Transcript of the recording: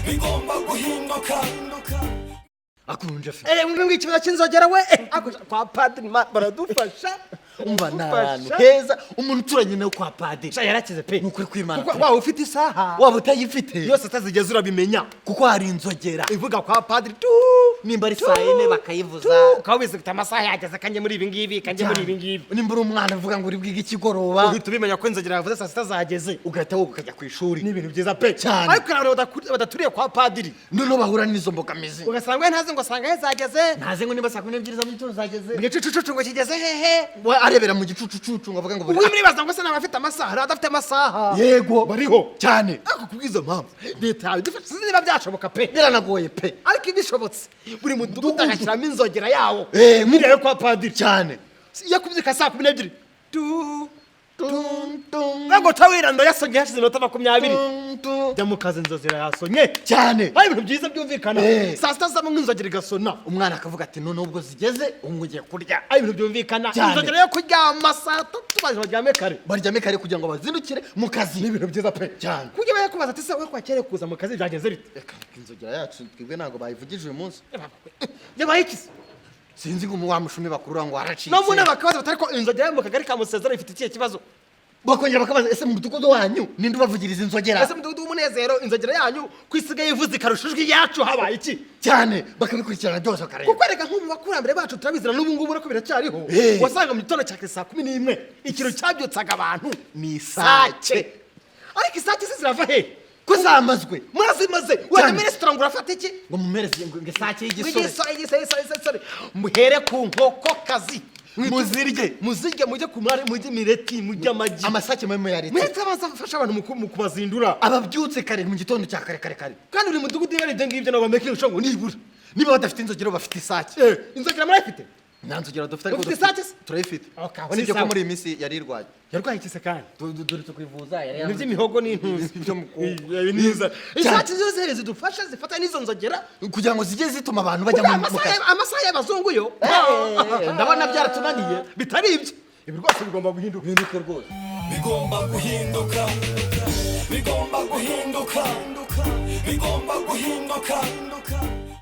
bigomba guhinduka akunje fe mwimwe ikibazo cy'inzogera we kwa padiri baradufasha umva n'abantu heza umuntu uturanye nawe kwa padiri yarakize pe nukuri kw'Imana kuko waba ufite isaha waba utayifite yose atazigeze urabimenya kuko hari inzogera ivuga kwa padiri nimba ari saa yine bakayivuza ukaba wize gute amasaha yageze kanjye muri ibi ngibi kanjye muri ibi ngibi nimba uri umwana uvuga ngo uri bwiga ikigoroba uhita ubimenya ko inzogera yavuze saa sita zageze ugahita wowe ukajya ku ishuri ni ibintu byiza pe cyane ariko abantu badaturiye kwa padiri noneho bahura n'izo mbogamizi ugasanga we ntazi ngo asanga he zageze ntazi ngo niba saa 12 za mu gitondo zageze mu gicucucu ngo kigeze hehe we arebera mu gicucucu ngo avuga ngo ubu muribaza ngo se n'abafite amasaha n'abadafite amasaha yego bariho cyane ariko kubw'izo mpamvu leta yawe idufasha niba byashoboka pe biranagoye pe ariko ibishobotse buri mudugudu agashyiramo inzogera yawo nk'iriya yo kwa padiri cyane iyo kubyika saa 12 ntabwo tawiranda yasonye hashize iminota 20 jya mu kazi inzogera yasonye cyane hari ibintu byiza byumvikana saa sita zamo nk'inzogera igasona umwana akavuga ati none ubwo zigeze umwe ugiye kurya hari ibintu byumvikana cyane. inzogera yo kuryama saa 3 baje baryame kare baryame kare kugira ngo bazindukire mu kazi ni ibintu byiza pe cyane kujya bayakubaza ati se we kwakere kuza mu kazi byagenze bite reka inzogera yacu twebwe ntabwo bayivugije uyu munsi yabaye iki sinzi ngo wa mushumi bakurura ngo waracitse no mu bakabaza batari ko inzogera yo mu kagari ka Musezero ifite ikihe kibazo bakongera bakabaza ese mu mudugudu wanyu ninde ubavugiriza inzogera ese mu mudugudu w'umunezero inzogera yanyu kwisigaye ivuze ikarushijwe yacu habaye iki cyane bakabikurikirana byose bakareba kuko reka nk'ubu bakurambere bacu turabizira n'ubu ngubu urako biracyariho wasanga mu gitondo cya saa 11 ikintu cyabyutsaga abantu ni isake ariko isake se zirava he ko zamazwe murazimaze wajya muri resitora ngo urafata iki ngo mumereze ngo isake y'igisore muhere ku nkoko kazi muzirye mujye ku mwari mujye mireti mujye amagi amasake mwe ya leta mwete abafasha abantu mu kubazindura ababyutse kare mu gitondo cya kare kandi uri mudugudu ibere ibyo ngibyo nabo bameke ngo nibura niba badafite inzogera bafite isake inzogera murayifite nta nzogera dufite ariko isake turayifite usibye ko muri iyi minsi yari irwaye yarwaye iki se kandi dore tukwivuza yari ni by'imihogo n'intuzi byo neza isake zo zidufasha zifata n'izo nzogera kugira ngo zijye zituma abantu bajya mu kazi amasaha y'abazungu yo ndabona byaratunaniye bitari ibyo ibi rwose bigomba guhinduka rwose bigomba guhinduka